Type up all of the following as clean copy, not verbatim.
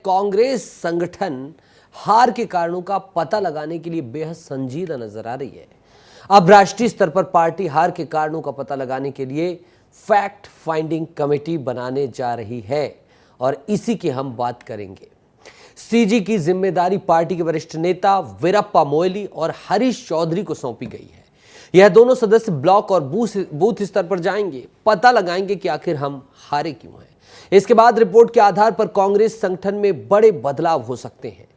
कांग्रेस संगठन हार के कारणों का पता लगाने के लिए बेहद संजीदा नजर आ रही है। अब राष्ट्रीय स्तर पर पार्टी हार के कारणों का पता लगाने के लिए फैक्ट फाइंडिंग कमेटी बनाने जा रही है और इसी की हम बात करेंगे। सीजी की जिम्मेदारी पार्टी के वरिष्ठ नेता वीरप्पा मोइली और हरीश चौधरी को सौंपी गई है। यह दोनों सदस्य ब्लॉक और बूथ स्तर पर जाएंगे, पता लगाएंगे कि आखिर हम हारे क्यों हैं। इसके बाद रिपोर्ट के आधार पर कांग्रेस संगठन में बड़े बदलाव हो सकते हैं।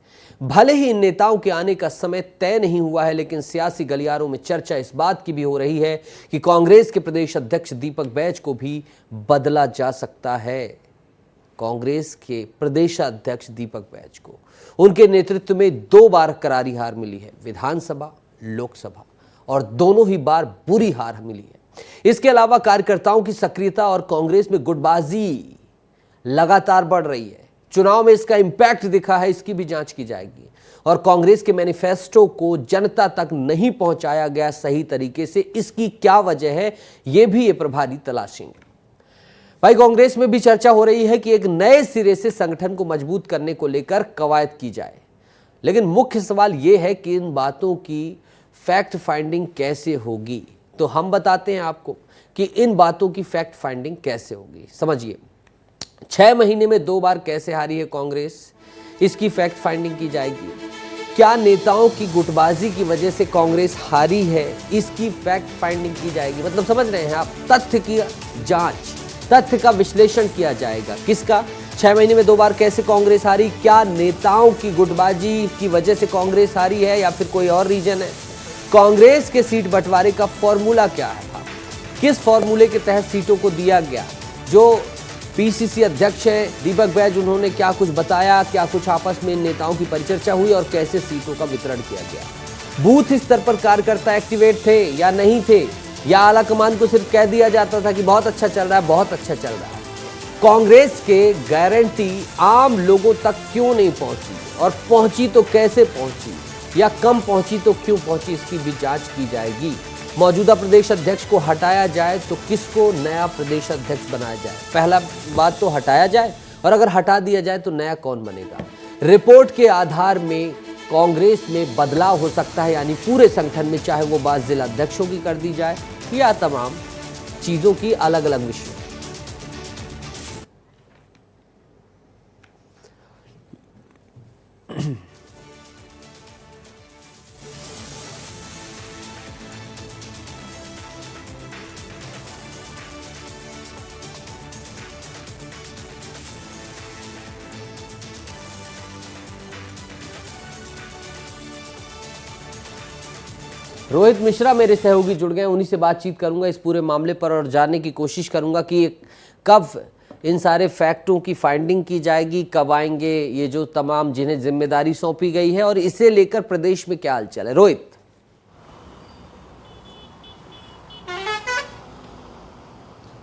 भले ही इन नेताओं के आने का समय तय नहीं हुआ है, लेकिन सियासी गलियारों में चर्चा इस बात की भी हो रही है कि कांग्रेस के प्रदेश अध्यक्ष दीपक बैज को भी बदला जा सकता है। कांग्रेस के प्रदेश अध्यक्ष दीपक बैज को उनके नेतृत्व में 2 बार करारी हार मिली है, विधानसभा, लोकसभा, और दोनों ही बार बुरी हार मिली है। इसके अलावा कार्यकर्ताओं की सक्रियता और कांग्रेस में गुटबाजी लगातार बढ़ रही है। चुनाव में इसका इंपैक्ट दिखा है, इसकी भी जांच की जाएगी। और कांग्रेस के मैनिफेस्टो को जनता तक नहीं पहुंचाया गया सही तरीके से, इसकी क्या वजह है, यह भी ये प्रभारी तलाशेंगे। भाई, कांग्रेस में भी चर्चा हो रही है कि एक नए सिरे से संगठन को मजबूत करने को लेकर कवायद की जाए, लेकिन मुख्य सवाल यह है कि इन बातों की फैक्ट फाइंडिंग कैसे होगी। तो हम बताते हैं आपको कि इन बातों की फैक्ट फाइंडिंग कैसे होगी। समझिए, 6 महीने में 2 बार कैसे हारी है कांग्रेस, इसकी फैक्ट फाइंडिंग की जाएगी। क्या नेताओं की गुटबाजी की वजह से कांग्रेस हारी है, इसकी फैक्ट फाइंडिंग की जाएगी। मतलब समझ रहे हैं आप, तथ्य की जांच, तथ्य का विश्लेषण किया जाएगा। किसका? 6 महीने में 2 बार कैसे कांग्रेस हारी, क्या नेताओं की गुटबाजी की वजह से कांग्रेस हारी है या फिर कोई और रीजन है। कांग्रेस के सीट बंटवारे का फॉर्मूला क्या है, किस फॉर्मूले के तहत सीटों को दिया गया। जो पीसीसी अध्यक्ष है दीपक बैज, उन्होंने क्या कुछ बताया, क्या कुछ आपस में नेताओं की परिचर्चा हुई और कैसे सीटों का वितरण किया गया। बूथ स्तर पर कार्यकर्ता एक्टिवेट थे या नहीं थे, या आला कमान को सिर्फ कह दिया जाता था कि बहुत अच्छा चल रहा है, बहुत अच्छा चल रहा है। कांग्रेस के गारंटी आम लोगों तक क्यों नहीं पहुंची, और पहुंची तो कैसे पहुंची, या कम पहुंची तो क्यों पहुंची, इसकी भी जांच की जाएगी। मौजूदा प्रदेश अध्यक्ष को हटाया जाए तो किसको नया प्रदेश अध्यक्ष बनाया जाए। पहला बात तो हटाया जाए, और अगर हटा दिया जाए तो नया कौन बनेगा। रिपोर्ट के आधार में कांग्रेस में बदलाव हो सकता है, यानी पूरे संगठन में, चाहे वो बात जिला अध्यक्षों की कर दी जाए या तमाम चीजों की अलग अलग विषय। रोहित मिश्रा मेरे सहयोगी जुड़ गए, उन्हीं से बातचीत करूंगा इस पूरे मामले पर और जानने की कोशिश करूंगा कि कब इन सारे फैक्टों की फाइंडिंग की जाएगी, कब आएंगे ये जो तमाम जिन्हें जिम्मेदारी सौंपी गई है, और इसे लेकर प्रदेश में क्या हालचाल है। रोहित।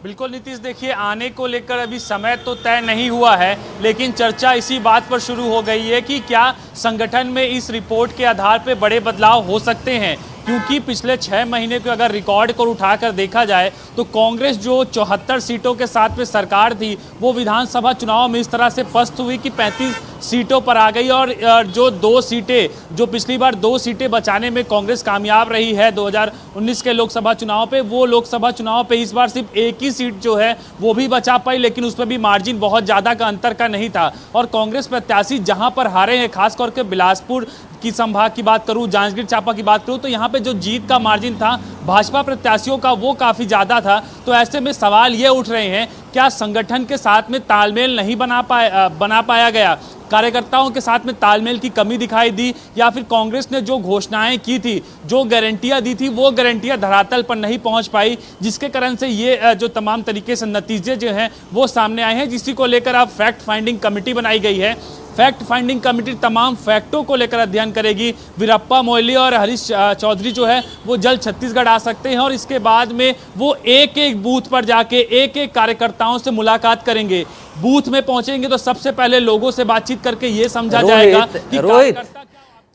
बिल्कुल नीतीश, देखिए आने को लेकर अभी समय तो तय नहीं हुआ है, लेकिन चर्चा इसी बात पर शुरू हो गई है कि क्या संगठन में इस रिपोर्ट के आधार पर बड़े बदलाव हो सकते हैं। क्योंकि पिछले 6 महीने के अगर रिकॉर्ड को उठाकर देखा जाए तो कांग्रेस जो 74 सीटों के साथ में सरकार थी, वो विधानसभा चुनाव में इस तरह से पस्त हुई कि 35 सीटों पर आ गई। और जो 2 सीटें, जो पिछली बार 2 सीटें बचाने में कांग्रेस कामयाब रही है 2019 के लोकसभा चुनाव पे, वो लोकसभा चुनाव पे इस बार सिर्फ एक ही सीट जो है वो भी बचा पाई, लेकिन उसमें भी मार्जिन बहुत ज़्यादा का अंतर का नहीं था। और कांग्रेस प्रत्याशी जहाँ पर हारे हैं, खास करके बिलासपुर की संभाग की बात करूं, जांजगीर चांपा की बात करूं, तो यहाँ पे जो जीत का मार्जिन था भाजपा प्रत्याशियों का, वो काफ़ी ज़्यादा था। तो ऐसे में सवाल ये उठ रहे हैं, क्या संगठन के साथ में तालमेल नहीं बना पाया गया, कार्यकर्ताओं के साथ में तालमेल की कमी दिखाई दी, या फिर कांग्रेस ने जो घोषणाएं की थी, जो गारंटियां दी थी, वो गारंटियां धरातल पर नहीं पहुंच पाई, जिसके कारण से ये जो तमाम तरीके से नतीजे जो हैं वो सामने आए हैं, जिसी को लेकर अब फैक्ट फाइंडिंग कमेटी बनाई गई है। फैक्ट फाइंडिंग कमेटी तमाम फैक्टों को लेकर अध्ययन करेगी। वीरप्पा मोइली और हरीश चौधरी जो है वो जल्द छत्तीसगढ़ आ सकते हैं, और इसके बाद में वो एक एक बूथ पर जाके एक एक कार्यकर्ताओं से मुलाकात करेंगे। बूथ में पहुंचेंगे तो सबसे पहले लोगों से बातचीत करके ये समझा जाएगा कि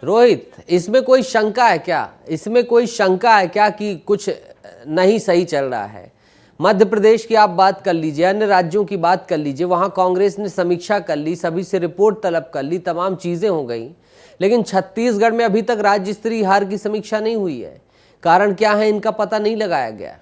रोहित, इसमें कोई शंका है क्या, इसमें कोई शंका है क्या कि कुछ नहीं सही चल रहा है। मध्य प्रदेश की आप बात कर लीजिए, अन्य राज्यों की बात कर लीजिए, वहां कांग्रेस ने समीक्षा कर ली, सभी से रिपोर्ट तलब कर ली, तमाम चीजें हो गई, लेकिन छत्तीसगढ़ में अभी तक राज्य स्तरीय हार की समीक्षा नहीं हुई है। कारण क्या है, इनका पता नहीं लगाया गया।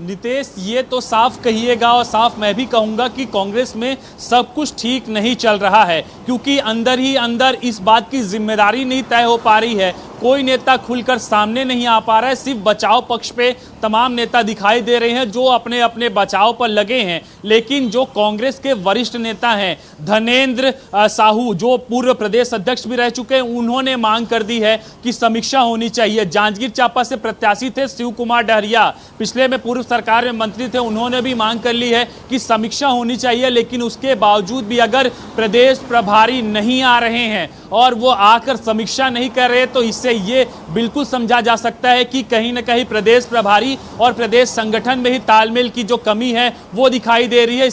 नितेश, ये तो साफ कहिएगा और साफ मैं भी कहूंगा कि कांग्रेस में सब कुछ ठीक नहीं चल रहा है, क्योंकि अंदर ही अंदर इस बात की जिम्मेदारी नहीं तय हो पा रही है। कोई नेता खुलकर सामने नहीं आ पा रहा है। सिर्फ बचाव पक्ष पे तमाम नेता दिखाई दे रहे हैं जो अपने अपने बचाव पर लगे हैं, लेकिन जो कांग्रेस के वरिष्ठ नेता हैं, धनेंद्र साहू, जो पूर्व प्रदेश अध्यक्ष भी रह चुके हैं, उन्होंने मांग कर दी है कि समीक्षा होनी चाहिए। जांजगीर चांपा से प्रत्याशी थे शिव कुमार डहरिया, पिछले में पूर्व सरकार में मंत्री थे, उन्होंने भी मांग कर ली है कि समीक्षा होनी चाहिए। लेकिन उसके बावजूद भी अगर प्रदेश प्रभारी नहीं आ रहे हैं और वो आकर समीक्षा नहीं कर रहे, तो इससे ये बिल्कुल समझा जा सकता है कि कहीं ना कहीं प्रदेश प्रभारी और प्रदेश संगठन में ही तालमेल की जो कमी है वो दिखाई दे रही है।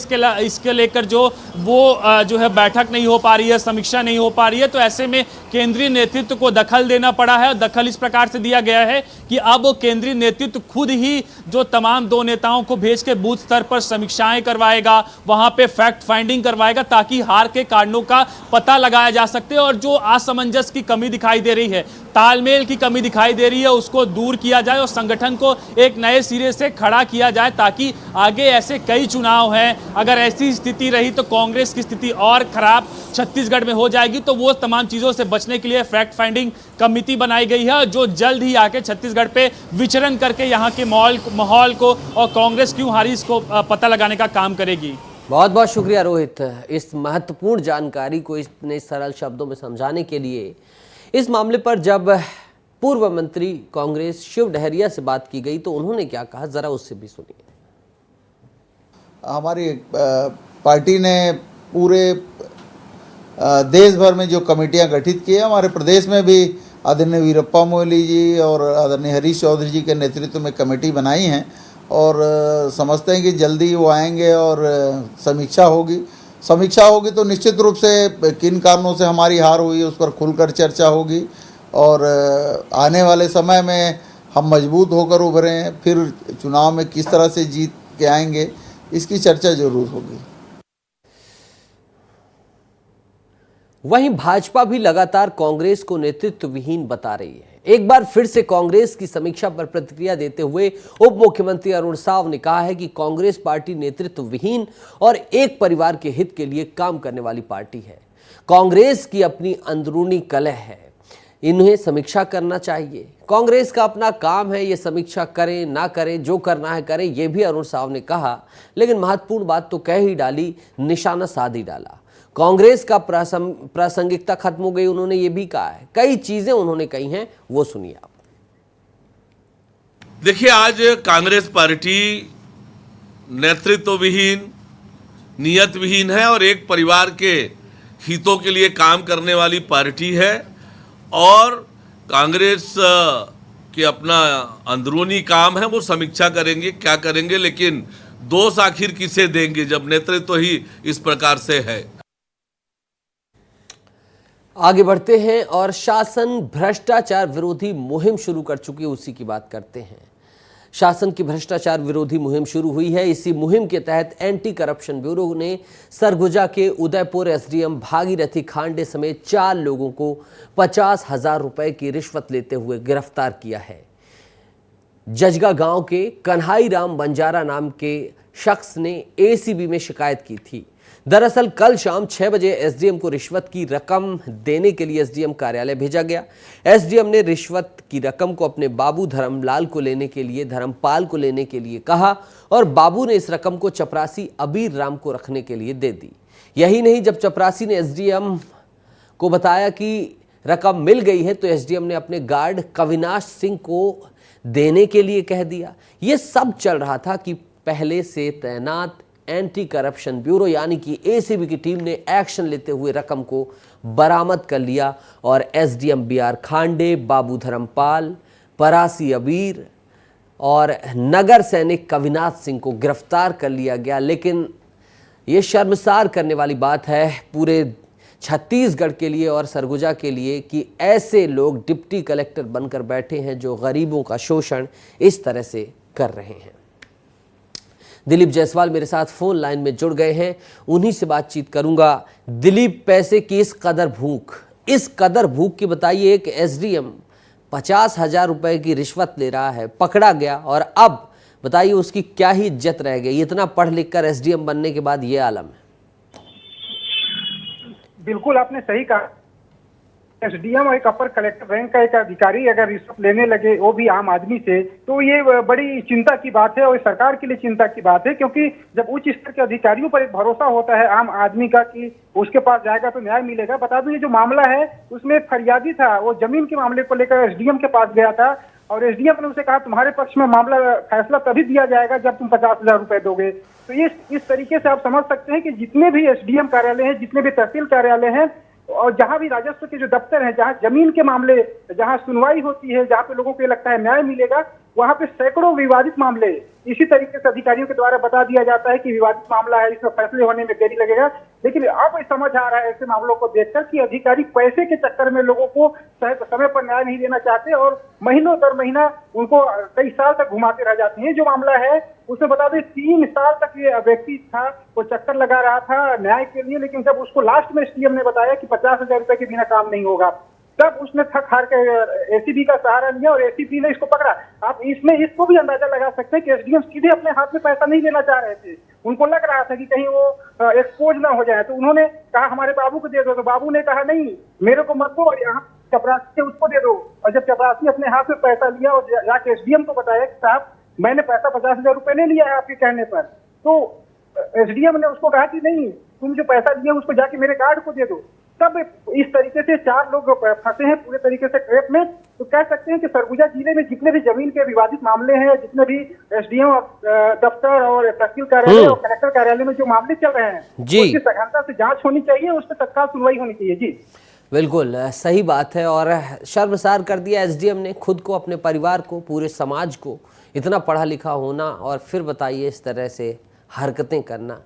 इसके लेकर जो है बैठक नहीं हो पा रही है, समीक्षा नहीं हो पा रही है। तो ऐसे में केंद्रीय नेतृत्व को दखल देना पड़ा है। दखल इस प्रकार से दिया गया है कि अब केंद्रीय नेतृत्व खुद ही जो तमाम दो नेताओं को भेज के बूथ स्तर पर समीक्षाएं करवाएगा, वहां पे फैक्ट फाइंडिंग करवाएगा, ताकि हार के कारणों का पता लगाया जा सके और जो असमंजस की कमी दिखाई दे रही है, तालमेल की कमी दिखाई दे रही है, उसको दूर किया जाए और संगठन को एक नए सिरे से खड़ा किया जाए, ताकि आगे ऐसे कई चुनाव हैं। अगर ऐसी स्थिति रही तो कांग्रेस की स्थिति और खराब छत्तीसगढ़ में हो जाएगी। तो वो तमाम चीजों से बचने के लिए फैक्ट फाइंडिंग कमेटी बनाई गई है, जो जल्द ही आके छत्तीसगढ़ पे विचरण करके यहाँ के माहौल को और कांग्रेस क्यों हारी इसको पता लगाने का काम करेगी। बहुत बहुत शुक्रिया रोहित, इस महत्वपूर्ण जानकारी को इतने सरल शब्दों में समझाने के लिए। इस मामले पर जब पूर्व मंत्री कांग्रेस शिव डहरिया से बात की गई तो उन्होंने क्या कहा, जरा उससे भी सुनिए। हमारी पार्टी ने पूरे देश भर में जो कमेटियां गठित की है, हमारे प्रदेश में भी आदरणीय वीरप्पा मोइली जी और आदरणीय हरीश चौधरी जी के नेतृत्व में कमेटी बनाई हैं और समझते हैं कि जल्दी वो आएंगे और समीक्षा होगी तो निश्चित रूप से किन कारणों से हमारी हार हुई उस पर खुलकर चर्चा होगी और आने वाले समय में हम मजबूत होकर उभरे हैं, फिर चुनाव में किस तरह से जीत के आएंगे इसकी चर्चा जरूर होगी। वहीं भाजपा भी लगातार कांग्रेस को नेतृत्व विहीन बता रही है। एक बार फिर से कांग्रेस की समीक्षा पर प्रतिक्रिया देते हुए उप मुख्यमंत्री अरुण साव ने कहा है कि कांग्रेस पार्टी नेतृत्व विहीन और एक परिवार के हित के लिए काम करने वाली पार्टी है। कांग्रेस की अपनी अंदरूनी कलह है, इन्हें समीक्षा करना चाहिए। कांग्रेस का अपना काम है, ये समीक्षा करें ना करें, जो करना है करें, ये भी अरुण साव ने कहा। लेकिन महत्वपूर्ण बात तो कह ही डाली, निशाना साध ही डाला। कांग्रेस का प्रासंगिकता खत्म हो गई, उन्होंने ये भी कहा है। कई चीजें उन्होंने कही हैं, वो सुनिए आप। देखिए, आज कांग्रेस पार्टी नेतृत्व विहीन, नियत विहीन है और एक परिवार के हितों के लिए काम करने वाली पार्टी है। और कांग्रेस के अपना अंदरूनी काम है, वो समीक्षा करेंगे, क्या करेंगे, लेकिन दोष आखिर किसे देंगे जब नेतृत्व ही इस प्रकार से है। आगे बढ़ते हैं और शासन भ्रष्टाचार विरोधी मुहिम शुरू कर चुकी है, उसी की बात करते हैं। शासन की भ्रष्टाचार विरोधी मुहिम शुरू हुई है। इसी मुहिम के तहत एंटी करप्शन ब्यूरो ने सरगुजा के उदयपुर एसडीएम भागीरथी खांडे समेत 4 लोगों को 50,000 रुपए की रिश्वत लेते हुए गिरफ्तार किया है। जजगा गांव के कन्हाई राम बंजारा नाम के शख्स ने एसीबी में शिकायत की थी। दरअसल कल शाम 6 बजे एसडीएम को रिश्वत की रकम देने के लिए एसडीएम कार्यालय भेजा गया। एसडीएम ने रिश्वत की रकम को अपने बाबू धर्मपाल को लेने के लिए कहा और बाबू ने इस रकम को चपरासी अबीर राम को रखने के लिए दे दी। यही नहीं, जब चपरासी ने एसडीएम को बताया कि रकम मिल गई है तो एसडीएम ने अपने गार्ड कविनाश सिंह को देने के लिए कह दिया। यह सब चल रहा था कि पहले से तैनात एंटी करप्शन ब्यूरो यानी कि एसीबी की टीम ने एक्शन लेते हुए रकम को बरामद कर लिया और एसडीएम बीआर खांडे, बाबू धर्मपाल, परासी अबीर और नगर सैनिक कविनाथ सिंह को गिरफ्तार कर लिया गया। लेकिन ये शर्मसार करने वाली बात है, पूरे छत्तीसगढ़ के लिए और सरगुजा के लिए कि ऐसे लोग डिप्टी कलेक्टर बनकर बैठे हैं जो गरीबों का शोषण इस तरह से कर रहे हैं। दिलीप जायसवाल मेरे साथ फोन लाइन में जुड़ गए हैं, उन्हीं से बातचीत करूंगा। दिलीप, पैसे की इस कदर भूख की बताइए, एक एसडीएम 50,000 रुपए की रिश्वत ले रहा है, पकड़ा गया, और अब बताइए उसकी क्या ही इज्जत रह गई। इतना पढ़ लिख कर एसडीएम बनने के बाद ये आलम है। बिल्कुल आपने सही कहा। एसडीएम और एक अपर कलेक्टर रैंक का एक अधिकारी अगर रिश्वत लेने लगे, वो भी आम आदमी से, तो ये बड़ी चिंता की बात है और सरकार के लिए चिंता की बात है, क्योंकि जब उच्च स्तर के अधिकारियों पर एक भरोसा होता है आम आदमी का कि उसके पास जाएगा तो न्याय मिलेगा। बता दूं, ये जो मामला है उसमें फरियादी था, वो जमीन के मामले को लेकर एसडीएम के पास गया था और एसडीएम ने उसे कहा तुम्हारे पक्ष में मामला फैसला तभी दिया जाएगा जब तुम 50,000 रुपए दोगे। तो इस तरीके से आप समझ सकते हैं कि जितने भी एसडीएम कार्यालय हैं, जितने भी तहसील कार्यालय हैं और जहां भी राजस्व के जो दफ्तर हैं, जहां जमीन के मामले, जहां सुनवाई होती है, जहां पे लोगों को ये लगता है न्याय मिलेगा, वहां पे सैकड़ों विवादित मामले इसी तरीके से अधिकारियों के द्वारा बता दिया जाता है कि विवादित मामला है, इसमें फैसले होने में देरी लगेगा। लेकिन अब समझ आ रहा है ऐसे मामलों को देखकर कि अधिकारी पैसे के चक्कर में लोगों को समय पर न्याय नहीं देना चाहते और महीनों दर महीना उनको कई साल तक घुमाते रह जाते हैं। जो मामला है उसमें बता दें 3 साल तक ये व्यक्ति था, वो चक्कर लगा रहा था न्याय के लिए, लेकिन जब उसको लास्ट में एसडीएम ने बताया कि 50,000 रुपए के बिना काम नहीं होगा, तब उसने थक हार के एसीबी का सहारा लिया और एसीपी ने इसको पकड़ा। आप इसमें इसको भी अंदाजा लगा सकते हैं कि एसडीएम सीधे अपने हाथ में पैसा नहीं लेना चाह रहे थे। उनको लग रहा था कि कहीं वो एक्सपोज ना हो जाए, तो उन्होंने कहा हमारे बाबू को दे दो, तो बाबू ने कहा नहीं मेरे को मत दो, और यहाँ चपरासी से उसको दे दो। और जब चपरासी अपने हाथ में पैसा लिया और जाके एसडीएम को बताया कि साहब मैंने पैसा 50,000 रुपए ले लिया है आपके कहने पर, तो एसडीएम ने उसको कहा कि नहीं तुम जो पैसा लिया उसको जाके मेरे गार्ड को दे दो। तब इस तरीके से 4 लोग फंसे हैं पूरे तरीके से ट्रैप में। तो कह सकते हैं कि सरगुजा जिले में जितने भी जमीन के विवादित मामले हैं, जितने भी एसडीएम दफ्तर और तहसील कार्यालय और कलेक्टर कार्यालय में जो मामले चल रहे हैं, उसकी सघनता से जांच होनी चाहिए, उस पर तत्काल सुनवाई होनी चाहिए। जी बिल्कुल सही बात है, और शर्मसार कर दिया एसडीएम ने खुद को, अपने परिवार को, पूरे समाज को। इतना पढ़ा लिखा होना और फिर बताइए इस तरह से हरकतें करना,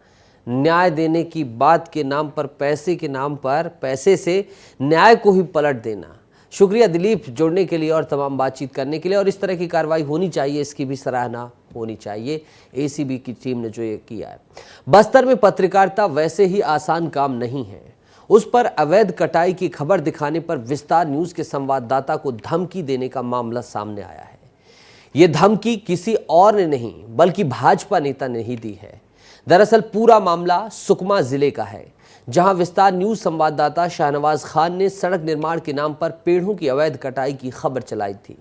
न्याय देने की बात के नाम पर, पैसे के नाम पर, पैसे से न्याय को ही पलट देना। शुक्रिया दिलीप जुड़ने के लिए और तमाम बातचीत करने के लिए। और इस तरह की कार्रवाई होनी चाहिए, इसकी भी सराहना होनी चाहिए एसीबी की टीम ने जो ये किया है। बस्तर में पत्रकारिता वैसे ही आसान काम नहीं है, उस पर अवैध कटाई की खबर दिखाने पर विस्तार न्यूज के संवाददाता को धमकी देने का मामला सामने आया है। ये धमकी किसी और ने नहीं बल्कि भाजपा नेता ने ही दी है। दरअसल पूरा मामला सुकमा जिले का है, जहां विस्तार न्यूज संवाददाता शाहनवाज खान ने सड़क निर्माण के नाम पर पेड़ों की अवैध कटाई की खबर चलाई थी,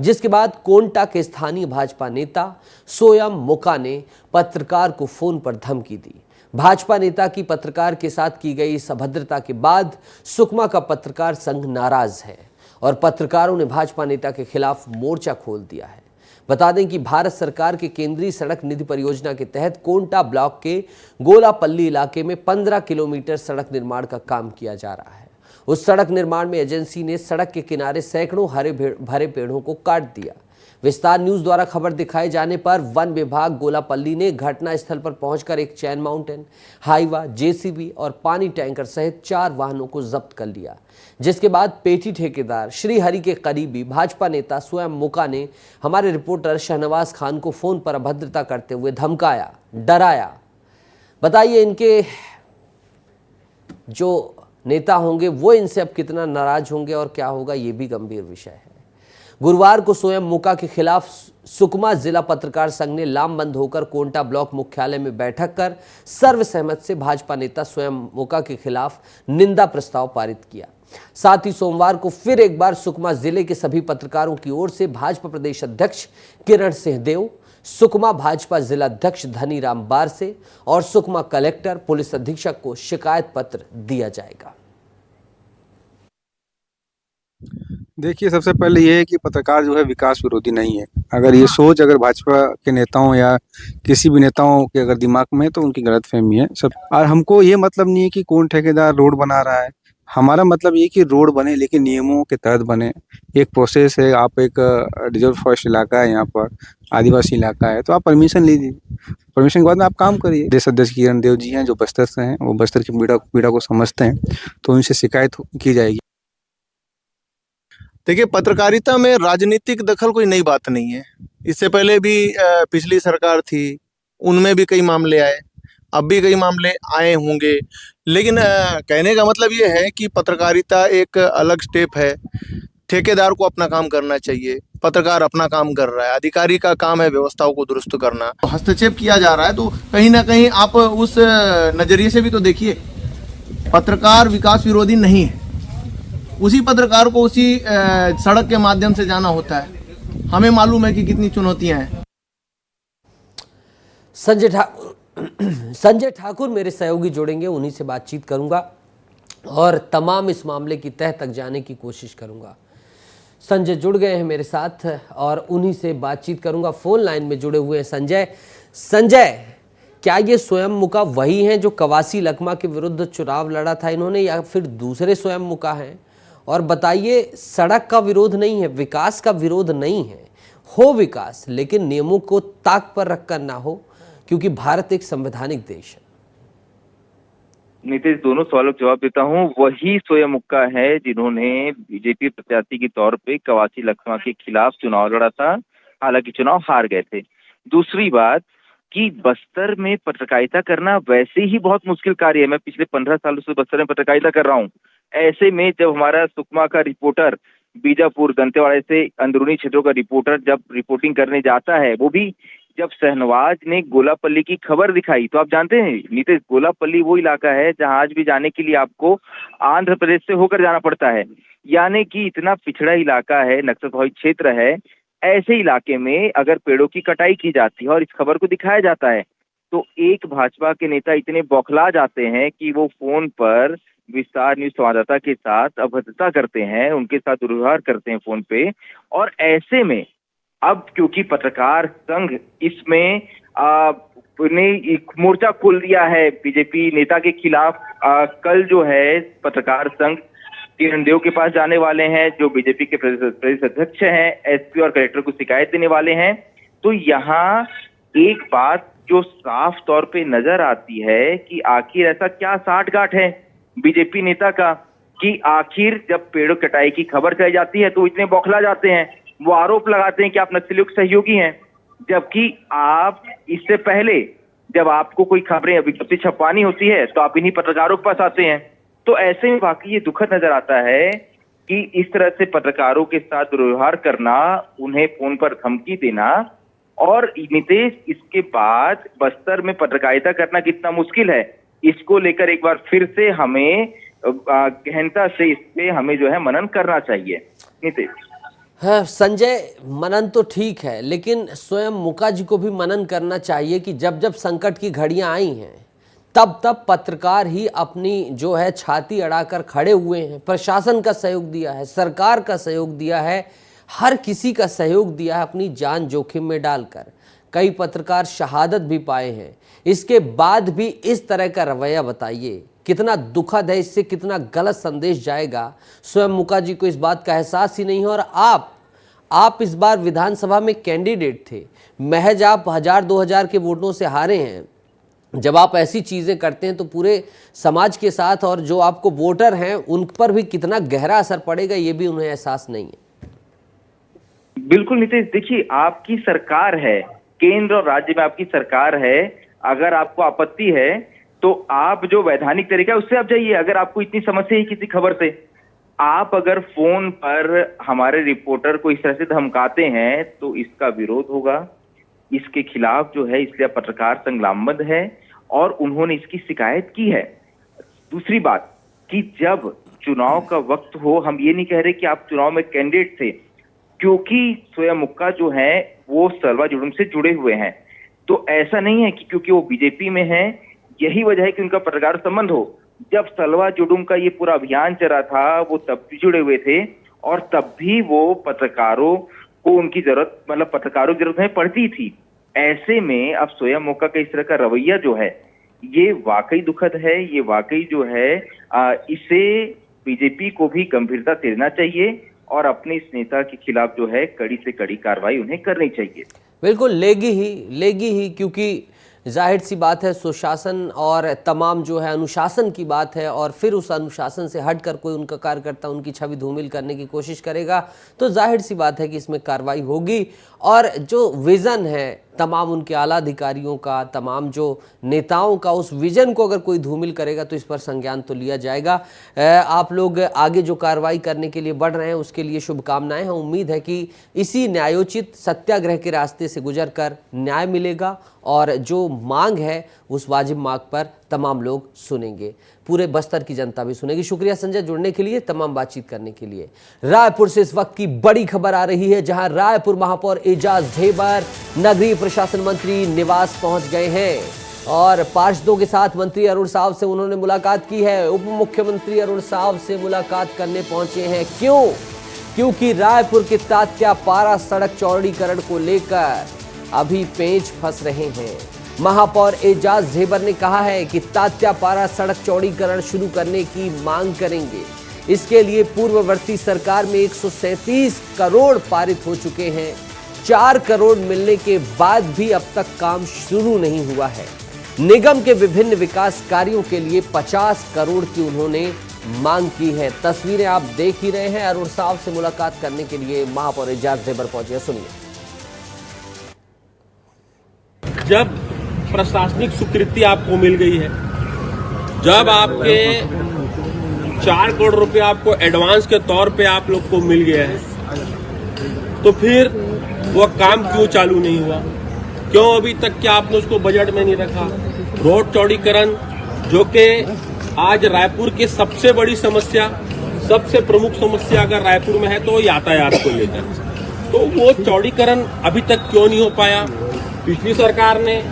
जिसके बाद कोंटा के स्थानीय भाजपा नेता सोयम मुका ने पत्रकार को फोन पर धमकी दी। भाजपा नेता की पत्रकार के साथ की गई इस अभद्रता के बाद सुकमा का पत्रकार संघ नाराज है और पत्रकारों ने भाजपा नेता के खिलाफ मोर्चा खोल दिया है। बता दें कि भारत सरकार के केंद्रीय सड़क निधि परियोजना के तहत कोंटा ब्लॉक के गोलापल्ली इलाके में 15 किलोमीटर सड़क निर्माण का काम किया जा रहा है। उस सड़क निर्माण में एजेंसी ने सड़क के किनारे सैकड़ों हरे भरे पेड़ों को काट दिया। विस्तार न्यूज द्वारा खबर दिखाए जाने पर वन विभाग गोलापल्ली ने घटना स्थल पर पहुंचकर एक चैन माउंटेन, हाईवा, जेसीबी और पानी टैंकर सहित 4 वाहनों को जब्त कर लिया, जिसके बाद पेटी ठेकेदार श्रीहरि के करीबी भाजपा नेता स्वयं मुका ने हमारे रिपोर्टर शहनवाज खान को फोन पर अभद्रता करते हुए धमकाया, डराया। बताइए इनके जो नेता होंगे वो इनसे अब कितना नाराज होंगे और क्या होगा, ये भी गंभीर विषय है। गुरुवार को स्वयं मुका के खिलाफ सुकमा जिला पत्रकार संघ ने लामबंद होकर कोंटा ब्लॉक मुख्यालय में बैठक कर सर्वसहमत से भाजपा नेता स्वयं मुका के खिलाफ निंदा प्रस्ताव पारित किया। साथ ही सोमवार को फिर एक बार सुकमा जिले के सभी पत्रकारों की ओर से भाजपा प्रदेश अध्यक्ष किरण सिंहदेव, सुकमा भाजपा जिला अध्यक्ष धनीराम बारसे और सुकमा कलेक्टर पुलिस अधीक्षक को शिकायत पत्र दिया जाएगा। देखिए, सबसे पहले ये है कि पत्रकार जो है विकास विरोधी नहीं है। अगर ये सोच अगर भाजपा के नेताओं या किसी भी नेताओं के अगर दिमाग में है तो उनकी गलतफहमी है सब। और हमको ये मतलब नहीं है कि कौन ठेकेदार रोड बना रहा है हमारा मतलब ये कि रोड बने लेकिन नियमों के तहत बने। एक प्रोसेस है, आप एक रिजर्व फॉरेस्ट इलाका है, यहाँ पर आदिवासी इलाका है, तो आप परमिशन लीजिए। परमिशन के बाद में आप काम करिए। देश अध्यक्ष किरण देव जी हैं जो बस्तर से हैं, वो बस्तर की पीड़ा को समझते हैं, तो उनसे शिकायत की जाएगी। देखिए, पत्रकारिता में राजनीतिक दखल कोई नई बात नहीं है। इससे पहले भी पिछली सरकार थी, उनमें भी कई मामले आए, अब भी कई मामले आए होंगे। लेकिन कहने का मतलब ये है कि पत्रकारिता एक अलग स्टेप है। ठेकेदार को अपना काम करना चाहिए, पत्रकार अपना काम कर रहा है, अधिकारी का काम है व्यवस्थाओं को दुरुस्त करना। तो हस्तक्षेप किया जा रहा है, तो कहीं ना कहीं आप उस नजरिए से भी तो देखिए, पत्रकार विकास विरोधी नहीं है। उसी पत्रकार को उसी सड़क के माध्यम से जाना होता है। हमें मालूम है कि कितनी चुनौतियां हैं। संजय ठाकुर मेरे सहयोगी जोड़ेंगे, उन्हीं से बातचीत करूंगा और तमाम इस मामले की तह तक जाने की कोशिश करूंगा। संजय जुड़ गए हैं मेरे साथ और उन्हीं से बातचीत करूंगा। फोन लाइन में जुड़े हुए हैं संजय, क्या ये स्वयं मुका वही हैं जो कवासी लकमा के विरुद्ध चुनाव लड़ा था इन्होंने, या फिर दूसरे स्वयं मुका हैं? और बताइए, सड़क का विरोध नहीं है, विकास का विरोध नहीं है, हो विकास लेकिन नियमों को ताक पर रखकर ना हो, क्योंकि भारत एक संवैधानिक देश है। नीतीश, दोनों सवालों का जवाब देता हूं। वही स्वयं मुक्का है जिन्होंने बीजेपी प्रत्याशी के तौर पे कवासी लखमा के खिलाफ चुनाव लड़ा था, हालांकि चुनाव हार गए थे। दूसरी बात कि बस्तर में पत्रकारिता करना वैसे ही बहुत मुश्किल कार्य है। मैं पिछले 15 सालों से बस्तर में पत्रकारिता कर रहा हूं। ऐसे में जब हमारा सुकमा का रिपोर्टर बीजापुर दंतेवाड़ा से अंदरूनी क्षेत्रों का रिपोर्टर जब रिपोर्टिंग करने जाता है, वो भी जब शहनवाज ने गोलापल्ली की खबर दिखाई, तो आप जानते हैं नीतीश, गोलापल्ली वो इलाका है जहां आज भी जाने के लिए आपको आंध्र प्रदेश से होकर जाना पड़ता है। यानी कि इतना पिछड़ा इलाका है, नक्सल प्रभावित क्षेत्र है। ऐसे इलाके में अगर पेड़ों की कटाई की जाती है और इस खबर को दिखाया जाता है, तो एक भाजपा के नेता इतने बौखला जाते हैं कि वो फोन पर विस्तार न्यूज संवाददाता के साथ अभद्रता करते हैं, उनके साथ दुर्व्यवहार करते हैं फोन पे। और ऐसे में अब क्योंकि पत्रकार संघ इसमें ने एक मोर्चा खोल दिया है बीजेपी नेता के खिलाफ। कल जो है पत्रकार संघ किरण देव के पास जाने वाले हैं, जो बीजेपी के प्रदेश अध्यक्ष हैं, एसपी और कलेक्टर को शिकायत देने वाले हैं। तो यहाँ एक बात जो साफ तौर पे नजर आती है कि आखिर ऐसा क्या साठगांठ है बीजेपी नेता का कि आखिर जब पेड़ों कटाई की खबर चलाई जाती है तो इतने बौखला जाते हैं, वो आरोप लगाते हैं कि आप नक्सलियों के सहयोगी हैं। जबकि आप इससे पहले जब आपको कोई खबरें विज्ञप्ति छपवानी होती है तो आप इन्हीं पत्रकारों के पास आते हैं। तो ऐसे में वाकई ये दुखद नजर आता है कि इस तरह से पत्रकारों के साथ दुर्व्यवहार करना, उन्हें फोन पर धमकी देना। और नीतीश, इसके बाद बस्तर में पत्रकारिता करना कितना मुश्किल है, इसको लेकर एक बार फिर से हमें गहनता से इस पे हमें जो है मनन करना चाहिए। नीतीश, हाँ संजय, मनन तो ठीक है, लेकिन स्वयं मुका जी को भी मनन करना चाहिए कि जब जब संकट की घड़ियां आई हैं तब तब पत्रकार ही अपनी जो है छाती अड़ाकर खड़े हुए हैं। प्रशासन का सहयोग दिया है, सरकार का सहयोग दिया है, हर किसी का सहयोग दिया है अपनी जान जोखिम में डालकर। कई पत्रकार शहादत भी पाए हैं। इसके बाद भी इस तरह का रवैया, बताइए कितना दुखद है, इससे कितना गलत संदेश जाएगा। स्वयं मुका जी को इस बात का एहसास ही नहीं है। और आप इस बार विधानसभा में कैंडिडेट थे, महज आप 1000-2000 के वोटों से हारे हैं। जब आप ऐसी चीजें करते हैं तो पूरे समाज के साथ और जो आपको वोटर हैं उन पर भी कितना गहरा असर पड़ेगा, ये भी उन्हें एहसास नहीं है। बिल्कुल नीतीश, देखिए आपकी सरकार है, केंद्र और राज्य में आपकी सरकार है। अगर आपको आपत्ति है तो आप जो वैधानिक तरीका है उससे आप जाइए। अगर आपको इतनी समस्या है किसी खबर से, आप अगर फोन पर हमारे रिपोर्टर को इस तरह से धमकाते हैं तो इसका विरोध होगा, इसके खिलाफ जो है, इसलिए पत्रकार संघ लामबंद है और उन्होंने इसकी शिकायत की है। दूसरी बात कि जब चुनाव का वक्त हो, हम ये नहीं कह रहे कि आप चुनाव में कैंडिडेट थे, क्योंकि स्वयं मुक्का जो है वो सलवा जुडुम से जुड़े हुए हैं। तो ऐसा नहीं है कि क्योंकि वो बीजेपी में है यही वजह है कि उनका पत्रकार संबंध हो। जब सलवा जुडुम का ये पूरा अभियान चला था वो तब भी जुड़े हुए थे और तब भी वो पत्रकारों को उनकी जरूरत, मतलब पत्रकारों की जरूरत में पड़ती थी। ऐसे में अब स्वयं मुक्का का इस तरह का रवैया जो है ये वाकई दुखद है। ये वाकई जो है इसे बीजेपी को भी गंभीरता से लेना चाहिए और अपने इस नेता के खिलाफ जो है कड़ी से कड़ी कार्रवाई उन्हें करनी चाहिए। बिल्कुल लेगी ही, क्योंकि जाहिर सी बात है सुशासन और तमाम जो है अनुशासन की बात है, और फिर उस अनुशासन से हटकर कोई उनका कार्यकर्ता उनकी छवि धूमिल करने की कोशिश करेगा तो जाहिर सी बात है कि इसमें कार्रवाई होगी। और जो विज़न है तमाम उनके आला अधिकारियों का, तमाम जो नेताओं का, उस विजन को अगर कोई धूमिल करेगा तो इस पर संज्ञान तो लिया जाएगा। आप लोग आगे जो कार्रवाई करने के लिए बढ़ रहे हैं उसके लिए शुभकामनाएं हैं। उम्मीद है कि इसी न्यायोचित सत्याग्रह के रास्ते से गुजरकर न्याय मिलेगा और जो मांग है उस वाजिब मांग पर तमाम लोग सुनेंगे, पूरे बस्तर की जनता भी सुनेगी। शुक्रिया संजय जुड़ने के लिए, तमाम बातचीत करने के लिए। रायपुर से इस वक्त की बड़ी खबर आ रही है, जहां रायपुर महापौर एजाज ढेबर नगरीय प्रशासन मंत्री निवास पहुंच गए हैं और पार्षदों के साथ मंत्री अरुण साव से उन्होंने मुलाकात की है। उप मुख्यमंत्री अरुण साव से मुलाकात करने पहुंचे हैं। क्यों? क्योंकि रायपुर के तात्यापारा सड़क चौड़ीकरण को लेकर अभी पेंच फंस रहे हैं। महापौर एजाज ढेबर ने कहा है कि तात्यापारा सड़क चौड़ीकरण शुरू करने की मांग करेंगे। इसके लिए पूर्ववर्ती सरकार में 137 करोड़ पारित हो चुके हैं। 4 करोड़ मिलने के बाद भी अब तक काम शुरू नहीं हुआ है। निगम के विभिन्न विकास कार्यों के लिए 50 करोड़ की उन्होंने मांग की है। तस्वीरें आप देख ही रहे हैं। अरुण साव से मुलाकात करने के लिए महापौर एजाज ढेबर पहुंचे। सुनिए। जब प्रशासनिक स्वीकृति आपको मिल गई है, जब आपके 4 करोड़ रुपए आपको एडवांस के तौर पे आप लोग को मिल गया है, तो फिर वो काम क्यों चालू नहीं हुआ? क्यों अभी तक क्या आपने उसको बजट में नहीं रखा? रोड चौड़ीकरण जो कि आज रायपुर की सबसे बड़ी समस्या, सबसे प्रमुख समस्या अगर रायपुर में है तो यातायात को लेकर, तो वो चौड़ीकरण अभी तक क्यों नहीं हो पाया? पिछली सरकार ने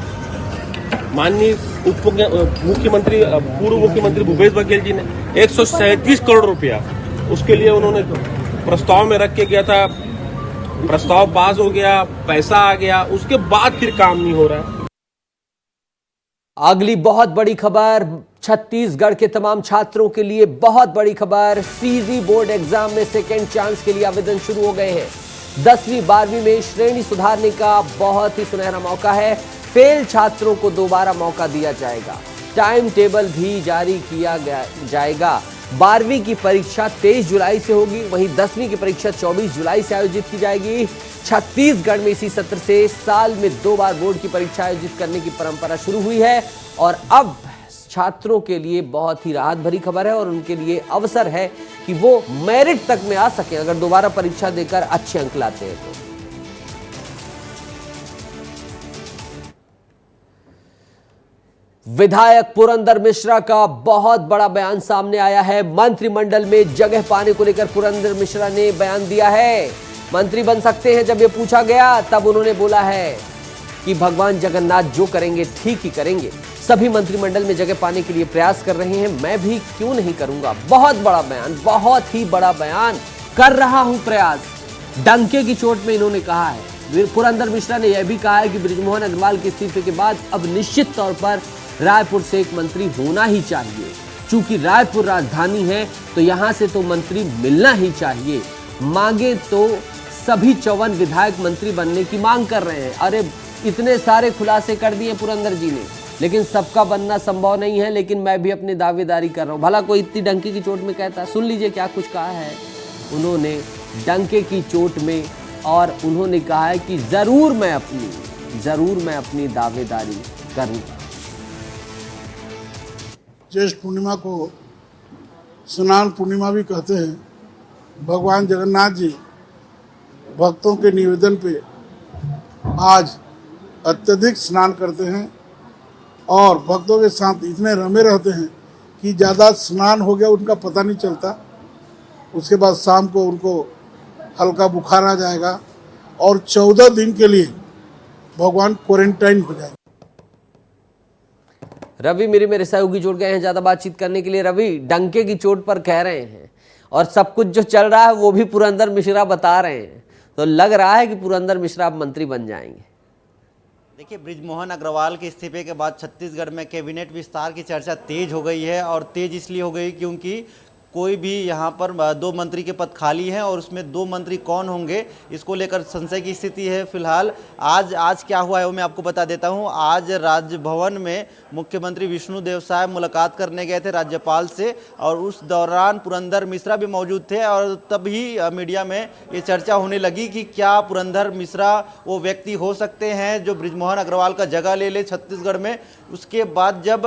माननीय मुख्यमंत्री पूर्व मुख्यमंत्री भूपेश बघेल जी ने 137 करोड़ रुपया उसके लिए उन्होंने प्रस्ताव में रख के गया था। प्रस्ताव पास हो गया, पैसा आ गया, उसके बाद फिर काम नहीं हो रहा है। अगली बहुत बड़ी खबर छत्तीसगढ़ के तमाम छात्रों के लिए बहुत बड़ी खबर। सीजी बोर्ड एग्जाम में सेकेंड चांस के लिए आवेदन शुरू हो गए हैं। 10वीं 12वीं में श्रेणी सुधारने का बहुत ही सुनहरा मौका है। फेल छात्रों को दोबारा मौका दिया जाएगा। टाइम टेबल भी जारी किया जाएगा। 12वीं की परीक्षा 23 जुलाई से होगी, वहीं 10वीं की परीक्षा 24 जुलाई से आयोजित की जाएगी। छत्तीसगढ़ में इसी सत्र से साल में 2 बार बोर्ड की परीक्षा आयोजित करने की परंपरा शुरू हुई है और अब छात्रों के लिए बहुत ही राहत भरी खबर है और उनके लिए अवसर है कि वो मेरिट तक में आ सकें अगर दोबारा परीक्षा देकर अच्छे अंक लाते हैं तो। विधायक पुरंदर मिश्रा का बहुत बड़ा बयान सामने आया है। मंत्रिमंडल में जगह पाने को लेकर पुरंदर मिश्रा ने बयान दिया है। मंत्री बन सकते हैं जब ये पूछा गया तब उन्होंने बोला है कि भगवान जगन्नाथ जो करेंगे ठीक ही करेंगे। सभी मंत्रिमंडल में जगह पाने के लिए प्रयास कर रहे हैं, मैं भी क्यों नहीं करूंगा। बहुत बड़ा बयान, बहुत ही बड़ा बयान। कर रहा हूं प्रयास, डंके की चोट में इन्होंने कहा है। पुरंदर मिश्रा ने यह भी कहा है कि बृजमोहन अग्रवाल के इस्तीफे के बाद अब निश्चित तौर पर रायपुर से एक मंत्री होना ही चाहिए। चूंकि रायपुर राजधानी है तो यहां से तो मंत्री मिलना ही चाहिए। मांगे तो सभी 54 विधायक मंत्री बनने की मांग कर रहे हैं। अरे इतने सारे खुलासे कर दिए पुरंदर जी ने, लेकिन सबका बनना संभव नहीं है। लेकिन मैं भी अपनी दावेदारी कर रहा हूं। भला कोई इतनी डंके की चोट में कहता? सुन लीजिए क्या कुछ कहा है उन्होंने डंके की चोट में, और उन्होंने कहा है कि जरूर मैं अपनी दावेदारी करूंगा। ज्येष्ठ पूर्णिमा को स्नान पूर्णिमा भी कहते हैं। भगवान जगन्नाथ जी भक्तों के निवेदन पे आज अत्यधिक स्नान करते हैं और भक्तों के साथ इतने रमे रहते हैं कि ज़्यादा स्नान हो गया उनका पता नहीं चलता। उसके बाद शाम को उनको हल्का बुखार आ जाएगा और 14 दिन के लिए भगवान क्वारंटाइन हो जाएंगे। रवि मेरे सहयोगी जुड़ गए हैं ज्यादा बातचीत करने के लिए। रवि, डंके की चोट पर कह रहे हैं और सब कुछ जो चल रहा है वो भी पुरंदर मिश्रा बता रहे हैं, तो लग रहा है कि पुरंदर मिश्रा अब मंत्री बन जाएंगे। देखिए, बृजमोहन अग्रवाल के इस्तीफे के बाद छत्तीसगढ़ में कैबिनेट विस्तार की चर्चा तेज हो गई है और तेज इसलिए हो गई क्योंकि कोई भी यहाँ पर 2 मंत्री के पद खाली हैं और उसमें 2 मंत्री कौन होंगे, इसको लेकर संशय की स्थिति है फिलहाल। आज क्या हुआ है वो मैं आपको बता देता हूँ। आज राजभवन में मुख्यमंत्री विष्णुदेव साय मुलाकात करने गए थे राज्यपाल से, और उस दौरान पुरंदर मिश्रा भी मौजूद थे, और तभी मीडिया में ये चर्चा होने लगी कि क्या पुरंदर मिश्रा वो व्यक्ति हो सकते हैं जो बृजमोहन अग्रवाल का जगह ले ले छत्तीसगढ़ में। उसके बाद जब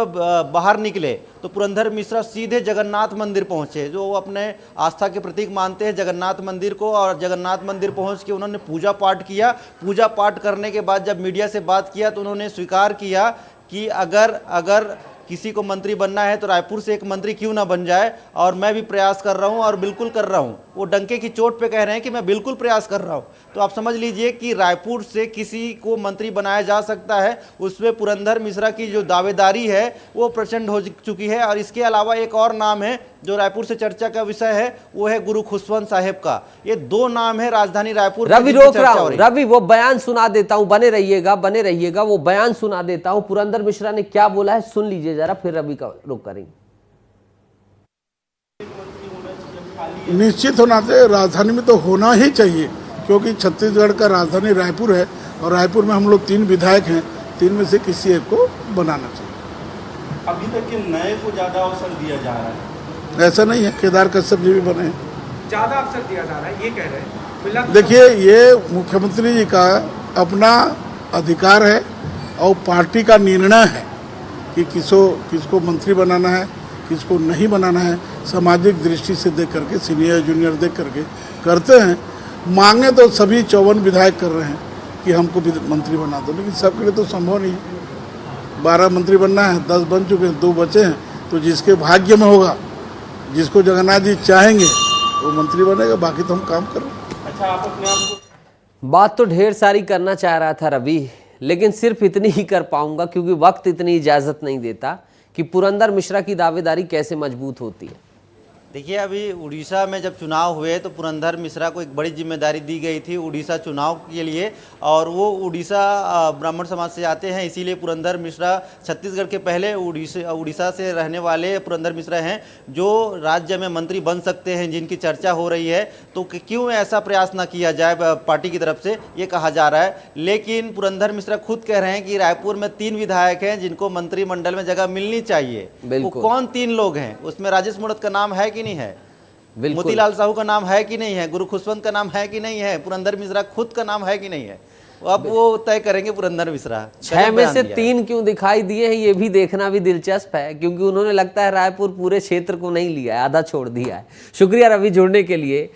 बाहर निकले तो पुरंदर मिश्रा सीधे जगन्नाथ मंदिर पहुंचे, जो वो अपने आस्था के प्रतीक मानते हैं जगन्नाथ मंदिर को, और जगन्नाथ मंदिर पहुंच के उन्होंने पूजा पाठ किया। पूजा पाठ करने के बाद जब मीडिया से बात किया तो उन्होंने स्वीकार किया कि अगर किसी को मंत्री बनना है तो रायपुर से एक मंत्री क्यों ना बन जाए, और मैं भी प्रयास कर रहा हूं और बिल्कुल कर रहा हूं। वो डंके की चोट पे कह रहे हैं कि मैं बिल्कुल प्रयास कर रहा हूं। तो आप समझ लीजिए कि रायपुर से किसी को मंत्री बनाया जा सकता है, उसमें पुरंदर मिश्रा की जो दावेदारी है वो प्रचंड हो चुकी है। और इसके अलावा एक और नाम है जो रायपुर से चर्चा का विषय है, वो है गुरु खुशवंत साहेब का। ये 2 नाम है राजधानी रायपुर। रवि रोक रहा हूं, रवि वो बयान सुना देता हूं, बने रहिएगा, वो बयान सुना देता हूं। पुरंदर मिश्रा ने क्या बोला है सुन लीजिए जरा, फिर रवि का रुख करेंगे। निश्चित होना चाहिए, राजधानी में तो होना ही चाहिए, क्योंकि छत्तीसगढ़ का राजधानी रायपुर है और रायपुर में हम लोग 3 विधायक हैं, 3 में से किसी एक को बनाना चाहिए। अभी तक के नए को ज्यादा अवसर दिया जा रहा है, ऐसा नहीं है, केदार कश्यप जी भी बने हैं, ज्यादा अवसर दिया जा रहा है, ये कह रहे हैं। देखिए ये मुख्यमंत्री जी का अपना अधिकार है और पार्टी का निर्णय है कि किसको मंत्री बनाना है, किसको नहीं बनाना है। सामाजिक दृष्टि से देख करके, सीनियर जूनियर देख करके करते हैं। मांगे तो सभी 54 विधायक कर रहे हैं कि हमको भी मंत्री बना दो, लेकिन सबके लिए तो संभव नहीं है। 12 मंत्री बनना है, 10 बन चुके हैं, 2 बचे हैं। तो जिसके भाग्य में होगा, जिसको जगन्नाथ जी चाहेंगे वो मंत्री बनेगा, बाकी तो हम काम कर रहे हैं। अच्छा, आप अपने आप को बात तो ढेर सारी करना चाह रहा था रवि, लेकिन सिर्फ इतनी ही कर पाऊंगा क्योंकि वक्त इतनी इजाजत नहीं देता कि पुरंदर मिश्रा की दावेदारी कैसे मजबूत होती है। देखिए, अभी उड़ीसा में जब चुनाव हुए तो पुरंदर मिश्रा को एक बड़ी जिम्मेदारी दी गई थी उड़ीसा चुनाव के लिए, और वो उड़ीसा ब्राह्मण समाज से आते हैं, इसीलिए पुरंदर मिश्रा छत्तीसगढ़ के पहले उड़ीसा से रहने वाले पुरंदर मिश्रा हैं जो राज्य में मंत्री बन सकते हैं, जिनकी चर्चा हो रही है। तो क्यों ऐसा प्रयास ना किया जाए पार्टी की तरफ से, ये कहा जा रहा है। लेकिन पुरंदर मिश्रा खुद कह रहे हैं कि रायपुर में 3 विधायक हैं जिनको मंत्रिमंडल में जगह मिलनी चाहिए। वो कौन 3 लोग हैं? उसमें राजेश मूणत का नाम है कि नहीं है, मोतीलाल साहू का नाम है कि नहीं है, गुरु खुशवंत का नाम है कि नहीं है, पुरंदर मिश्रा खुद का नाम है कि नहीं है, अब वो तय करेंगे पुरंदर मिश्रा। 6 में से 3 क्यों दिखाई दिए हैं ये भी देखना भी दिलचस्प है, क्योंकि उन्होंने लगता है रायपुर पूरे क्षेत्र को नहीं लिया है, आधा छोड़ दिया है। शुक्रिया रवि जुड़ने के लिए।